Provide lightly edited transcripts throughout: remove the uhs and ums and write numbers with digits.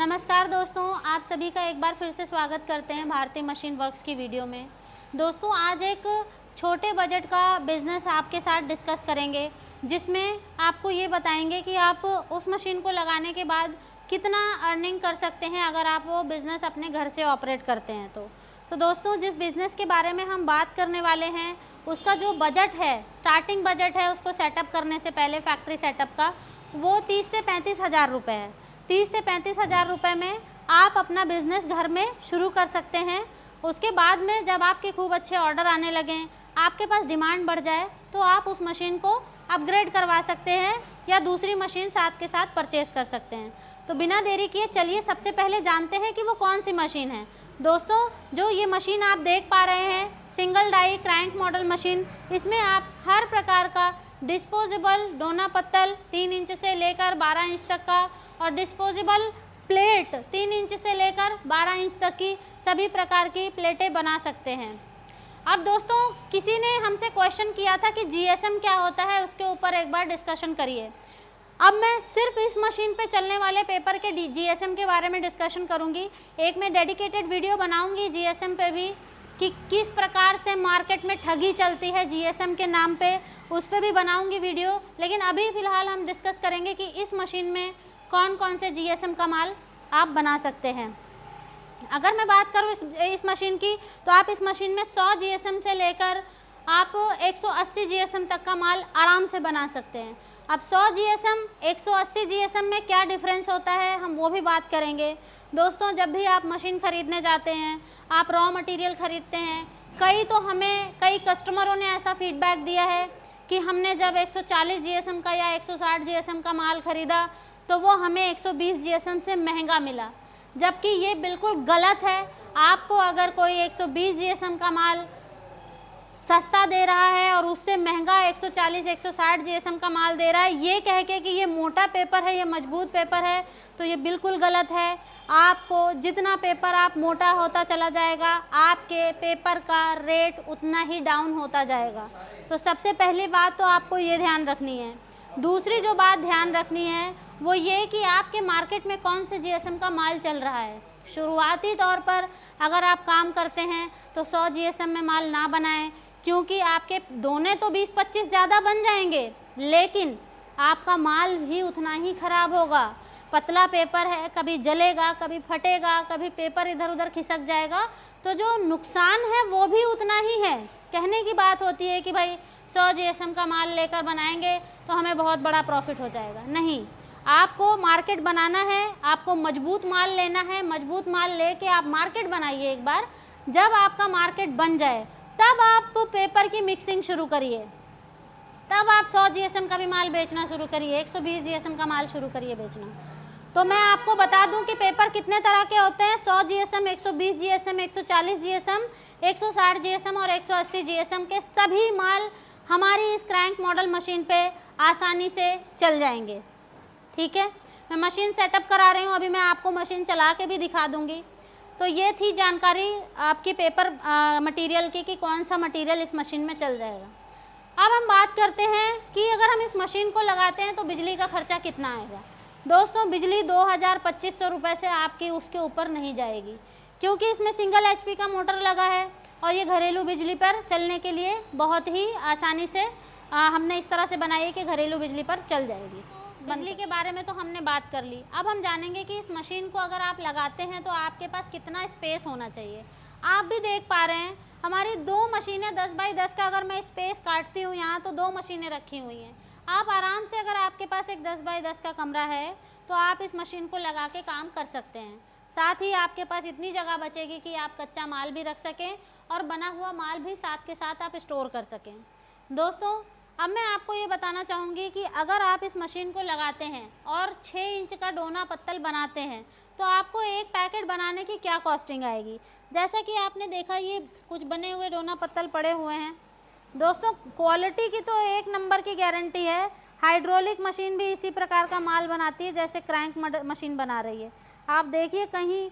नमस्कार दोस्तों, आप सभी का एक बार फिर से स्वागत करते हैं भारतीय मशीन वर्क्स की वीडियो में। दोस्तों, आज एक छोटे बजट का बिज़नेस आपके साथ डिस्कस करेंगे, जिसमें आपको ये बताएंगे कि आप उस मशीन को लगाने के बाद कितना अर्निंग कर सकते हैं अगर आप वो बिज़नेस अपने घर से ऑपरेट करते हैं तो दोस्तों, जिस बिज़नेस के बारे में हम बात करने वाले हैं उसका जो बजट है, स्टार्टिंग बजट है उसको सेटअप करने से पहले फैक्ट्री सेटअप का, वो 30 से 35 हज़ार रुपये है। 30 से 35 हज़ार रुपये में आप अपना बिज़नेस घर में शुरू कर सकते हैं। उसके बाद में जब आपके खूब अच्छे ऑर्डर आने लगें, आपके पास डिमांड बढ़ जाए, तो आप उस मशीन को अपग्रेड करवा सकते हैं या दूसरी मशीन साथ के साथ परचेज़ कर सकते हैं। तो बिना देरी किए चलिए सबसे पहले जानते हैं कि वो कौन सी मशीन है। दोस्तों, जो ये मशीन आप देख पा रहे हैं, single die crank model machine, इसमें आप हर प्रकार का डिस्पोजेबल डोना पत्तल 3 इंच से लेकर 12 इंच तक का और डिस्पोजेबल प्लेट 3 इंच से लेकर 12 इंच तक की सभी प्रकार की प्लेटें बना सकते हैं। अब दोस्तों, किसी ने हमसे क्वेश्चन किया था कि जीएसएम क्या होता है, उसके ऊपर एक बार डिस्कशन करिए। अब मैं सिर्फ इस मशीन पे चलने वाले पेपर के जीएसएम के बारे में डिस्कशन करूंगी। एक मैं डेडिकेटेड वीडियो बनाऊंगी जीएसएम पे भी, कि किस प्रकार से मार्केट में ठगी चलती है जीएसएम के नाम पे, उस पर भी बनाऊंगी वीडियो। लेकिन अभी फ़िलहाल हम डिस्कस करेंगे कि इस मशीन में कौन कौन से जीएसएम का माल आप बना सकते हैं। अगर मैं बात करूँ इस मशीन की, तो आप इस मशीन में 100 जीएसएम से लेकर आप 180 जीएसएम तक का माल आराम से बना सकते हैं। अब 100 जीएसएम 180 जीएसएम में क्या डिफरेंस होता है, हम वो भी बात करेंगे। दोस्तों, जब भी आप मशीन ख़रीदने जाते हैं, आप रॉ मटेरियल ख़रीदते हैं, कई कस्टमरों ने ऐसा फीडबैक दिया है कि हमने जब 140 जीएसएम का या 160 जीएसएम का माल ख़रीदा तो वो हमें 120 जीएसएम से महंगा मिला, जबकि ये बिल्कुल गलत है। आपको अगर कोई 120 जीएसएम का माल सस्ता दे रहा है और उससे महंगा 140-160 जीएसएम का माल दे रहा है, ये कह के कि ये मोटा पेपर है, ये मजबूत पेपर है, तो ये बिल्कुल गलत है। आपको जितना पेपर आप मोटा होता चला जाएगा, आपके पेपर का रेट उतना ही डाउन होता जाएगा। तो सबसे पहली बात तो आपको ये ध्यान रखनी है। दूसरी जो बात ध्यान रखनी है वो ये कि आपके मार्केट में कौन से जीएसएम का माल चल रहा है। शुरुआती तौर पर अगर आप काम करते हैं तो 100 जीएसएम में माल ना बनाएं, क्योंकि आपके दोने तो 20-25 ज़्यादा बन जाएंगे, लेकिन आपका माल भी उतना ही ख़राब होगा। पतला पेपर है, कभी जलेगा, कभी फटेगा, कभी पेपर इधर उधर खिसक जाएगा, तो जो नुकसान है वो भी उतना ही है। कहने की बात होती है कि भाई 100 जीएसएम का माल लेकर बनाएंगे तो हमें बहुत बड़ा प्रॉफिट हो जाएगा। नहीं, आपको मार्केट बनाना है, आपको मजबूत माल लेना है। मजबूत माल लेके आप मार्केट बनाइए एक बार। जब आपका मार्केट बन जाए तब आप पेपर की मिक्सिंग शुरू करिए, तब आप 100 जीएसएम का भी माल बेचना शुरू करिए, 120 जीएसएम का माल शुरू करिए बेचना। तो मैं आपको बता दूं कि पेपर कितने तरह के होते हैं। 100 जीएसएम, 120 जीएसएम, 140 जीएसएम, 160 जीएसएम और 180 जीएसएम के सभी माल हमारी इस क्रैंक मॉडल मशीन पे आसानी से चल जाएंगे। ठीक है, मैं मशीन सेटअप करा रही हूँ, अभी मैं आपको मशीन चला के भी दिखा दूँगी। तो ये थी जानकारी आपकी पेपर मटेरियल की कि कौन सा मटेरियल इस मशीन में चल जाएगा। अब हम बात करते हैं कि अगर हम इस मशीन को लगाते हैं तो बिजली का खर्चा कितना आएगा। दोस्तों, बिजली 2000-2500 रुपये से आपकी उसके ऊपर नहीं जाएगी, क्योंकि इसमें सिंगल एचपी का मोटर लगा है और ये घरेलू बिजली पर चलने के लिए बहुत ही आसानी से हमने इस तरह से बनाई है कि घरेलू बिजली पर चल जाएगी। बिजली के बारे में तो हमने बात कर ली। अब हम जानेंगे कि इस मशीन को अगर आप लगाते हैं तो आपके पास कितना स्पेस होना चाहिए। आप भी देख पा रहे हैं हमारी 2 मशीनें 10 बाई 10 का अगर मैं स्पेस काटती हूँ यहाँ, तो 2 मशीनें रखी हुई हैं। आप आराम से, अगर आपके पास एक 10 बाई 10 का कमरा है, तो आप इस मशीन को लगा के काम कर सकते हैं। साथ ही आपके पास इतनी जगह बचेगी कि आप कच्चा माल भी रख सकें और बना हुआ माल भी साथ के साथ आप स्टोर कर सकें। दोस्तों, अब मैं आपको ये बताना चाहूँगी कि अगर आप इस मशीन को लगाते हैं और 6 इंच का डोना पत्तल बनाते हैं, तो आपको एक पैकेट बनाने की क्या कॉस्टिंग आएगी। जैसा कि आपने देखा, ये कुछ बने हुए डोना पत्तल पड़े हुए हैं। दोस्तों, क्वालिटी की तो एक नंबर की गारंटी है। हाइड्रोलिक मशीन भी इसी प्रकार का माल बनाती है जैसे क्रैंक मशीन बना रही है। आप देखिए, कहीं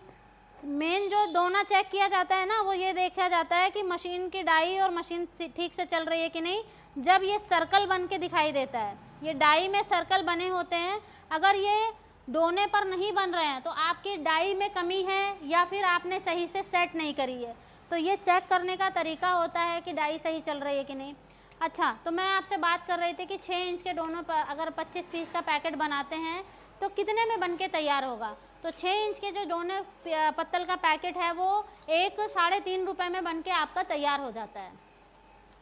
मेन जो दोना चेक किया जाता है ना, वो ये देखा जाता है कि मशीन की डाई और मशीन ठीक से चल रही है कि नहीं। जब ये सर्कल बन के दिखाई देता है, ये डाई में सर्कल बने होते हैं, अगर ये डोने पर नहीं बन रहे हैं तो आपकी डाई में कमी है या फिर आपने सही से सेट नहीं करी है। तो ये चेक करने का तरीका होता है कि डाई सही चल रही है कि नहीं। अच्छा, तो मैं आपसे बात कर रही थी कि 6 इंच के डोनों पर अगर 25 पीस का पैकेट बनाते हैं तो कितने में बन के तैयार होगा। तो 6 इंच के जो डोने पत्तल का पैकेट है वो 1-3.5 रुपये में बन के आपका तैयार हो जाता है।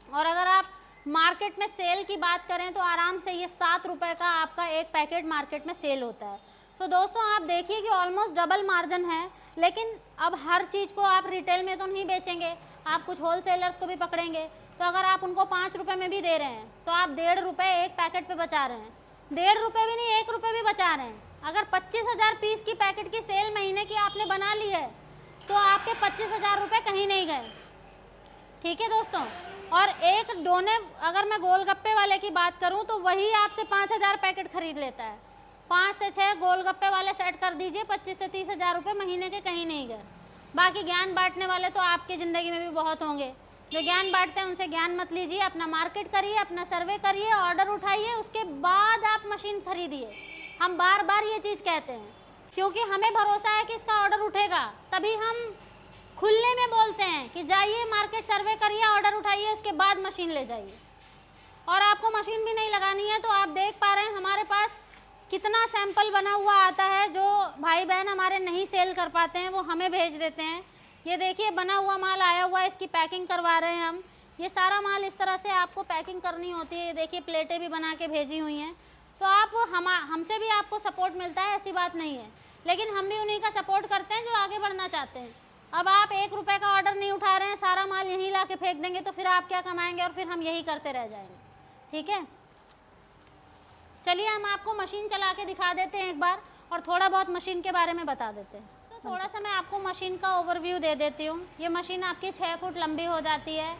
और अगर आप मार्केट में सेल की बात करें तो आराम से ये 7 रुपये का आपका एक पैकेट मार्केट में सेल होता है। तो दोस्तों आप देखिए कि ऑलमोस्ट डबल मार्जिन है, लेकिन अब हर चीज़ को आप रिटेल में तो नहीं बेचेंगे, आप कुछ होलसेलर्स को भी पकड़ेंगे। तो अगर आप उनको 5 रुपये में भी दे रहे हैं तो आप 1.5 रुपये एक पैकेट पे बचा रहे हैं। 1.5 रुपये भी नहीं, 1 रुपये भी बचा रहे हैं। अगर 25,000 पीस की पैकेट की सेल महीने की आपने बना ली है तो आपके 25,000 रुपये कहीं नहीं गए। ठीक है दोस्तों। और एक डोने अगर मैं गोलगप्पे वाले की बात करूं तो वही आपसे 5,000 पैकेट खरीद लेता है। 5 से 6 गोलगप्पे वाले सेट कर दीजिए, 25 से 30,000 रुपये महीने के कहीं नहीं गए। बाकी ज्ञान बांटने वाले तो आपकी ज़िंदगी में भी बहुत होंगे। जो ज्ञान बांटते हैं उनसे ज्ञान मत लीजिए, अपना मार्केट करिए, अपना सर्वे करिए, ऑर्डर उठाइए, उसके बाद आप मशीन खरीदिए। हम बार बार ये चीज़ कहते हैं क्योंकि हमें भरोसा है कि इसका ऑर्डर उठेगा, तभी हम खुले में बोलते हैं कि जाइए मार्केट सर्वे करिए, ऑर्डर उठाइए, उसके बाद मशीन ले जाइए। और आपको मशीन भी नहीं लगानी है तो आप देख पा रहे हैं हमारे पास कितना सैंपल बना हुआ आता है। जो भाई बहन हमारे नहीं सेल कर पाते हैं वो हमें भेज देते हैं। ये देखिए बना हुआ माल आया हुआ है, इसकी पैकिंग करवा रहे हैं हम। ये सारा माल इस तरह से आपको पैकिंग करनी होती है। ये देखिए प्लेटें भी बना के भेजी हुई हैं। तो आप हमसे भी आपको सपोर्ट मिलता है, ऐसी बात नहीं है, लेकिन हम भी उन्हीं का सपोर्ट करते हैं जो आगे बढ़ना चाहते हैं। अब आप 1 रुपये का ऑर्डर नहीं उठा रहे हैं, सारा माल यहीं ला के फेंक देंगे तो फिर आप क्या कमाएंगे और फिर हम यही करते रह जाएंगे। ठीक है, चलिए हम आपको मशीन चला के दिखा देते हैं एक बार और थोड़ा बहुत मशीन के बारे में बता देते हैं। तो थोड़ा सा मैं आपको मशीन का ओवरव्यू दे देती हूँ। ये मशीन आपकी 6 फुट लंबी हो जाती है।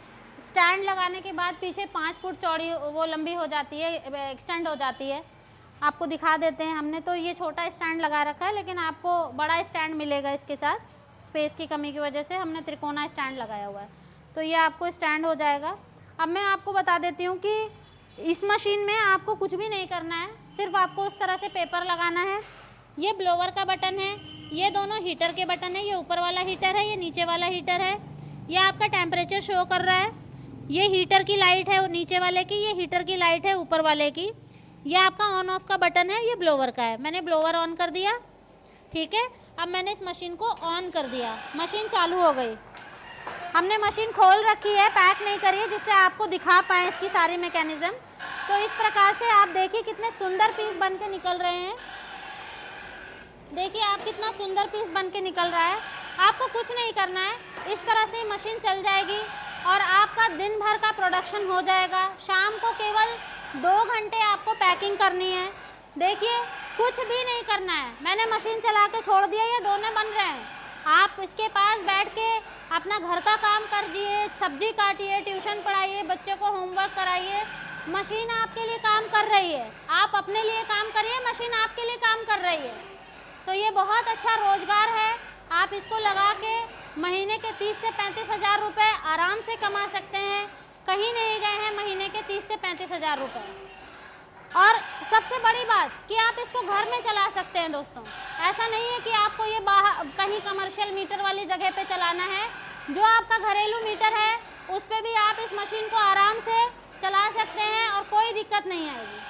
स्टैंड लगाने के बाद पीछे 5 फुट चौड़ी वो लंबी हो जाती है, एक्सटेंड हो जाती है। आपको दिखा देते हैं। हमने तो ये छोटा स्टैंड लगा रखा है, लेकिन आपको बड़ा स्टैंड मिलेगा इसके साथ। स्पेस की कमी की वजह से हमने त्रिकोना स्टैंड लगाया हुआ है। तो ये आपको स्टैंड हो जाएगा। अब मैं आपको बता देती हूँ कि इस मशीन में आपको कुछ भी नहीं करना है, सिर्फ आपको उस तरह से पेपर लगाना है। ये ब्लोवर का बटन है, ये दोनों हीटर के बटन है। ये ऊपर वाला हीटर है, ये नीचे वाला हीटर है। ये आपका टेम्परेचर शो कर रहा है। ये हीटर की लाइट है नीचे वाले की, ये हीटर की लाइट है ऊपर वाले की। ये आपका ऑन ऑफ का बटन है, ये ब्लोवर का है। मैंने ब्लोवर ऑन कर दिया। ठीक है, अब मैंने इस मशीन को ऑन कर दिया, मशीन चालू हो गई। हमने मशीन खोल रखी है, पैक नहीं करी है, जिससे आपको दिखा पाए इसकी सारी मैकेनिज्म। तो इस प्रकार से आप देखिए कितने सुंदर पीस बन के निकल रहे हैं। देखिए आप कितना सुंदर पीस बन के निकल रहा है। आपको कुछ नहीं करना है, इस तरह से मशीन चल जाएगी और आपका दिन भर का प्रोडक्शन हो जाएगा। शाम को केवल 2 घंटे आपको पैकिंग करनी है। देखिए कुछ भी नहीं करना है, मैंने मशीन चला के छोड़ दिया, ये डोने बन रहे हैं। आप इसके पास बैठ के अपना घर का काम करिए, सब्जी काटिए, ट्यूशन पढ़ाइए, बच्चों को होमवर्क कराइए। मशीन आपके लिए काम कर रही है, आप अपने लिए काम करिए, मशीन आपके लिए काम कर रही है। तो ये बहुत अच्छा रोजगार है। आप इसको लगा के महीने के 30 से 35,000 रुपये आराम से कमा सकते हैं। कहीं नहीं गए हैं महीने के 30 से 35,000 रुपये। और सबसे बड़ी बात कि आप इसको घर में चला सकते हैं दोस्तों। ऐसा नहीं है कि आपको ये बाहर कहीं कमर्शियल मीटर वाली जगह पे चलाना है। जो आपका घरेलू मीटर है उस पर भी आप इस मशीन को आराम से चला सकते हैं और कोई दिक्कत नहीं आएगी।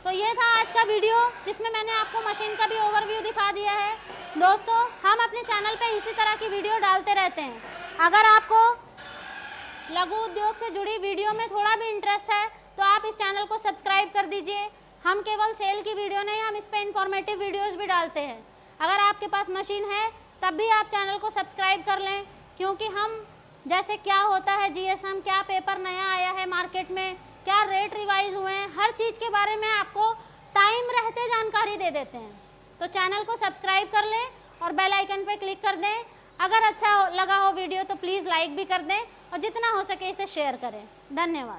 तो ये था आज का वीडियो, जिसमें मैंने आपको मशीन का भी ओवरव्यू दिखा दिया है। दोस्तों हम अपने चैनल पे इसी तरह की वीडियो डालते रहते हैं। अगर आपको लघु उद्योग से जुड़ी वीडियो में थोड़ा भी इंटरेस्ट है तो आप इस चैनल को सब्सक्राइब कर दीजिए। हम केवल सेल की वीडियो नहीं, हम इस पर इंफॉर्मेटिव वीडियोस भी डालते हैं। अगर आपके पास मशीन है तब भी आप चैनल को सब्सक्राइब कर लें, क्योंकि हम जैसे क्या होता है जीएसएम, क्या पेपर नया आया है मार्केट में, क्या रेट रिवाइज हुए हैं, हर चीज़ के बारे में आपको टाइम रहते जानकारी दे देते हैं। तो चैनल को सब्सक्राइब कर लें और बेल आइकन पर क्लिक कर दें। अगर अच्छा लगा हो वीडियो तो प्लीज़ लाइक भी कर दें और जितना हो सके इसे शेयर करें। धन्यवाद।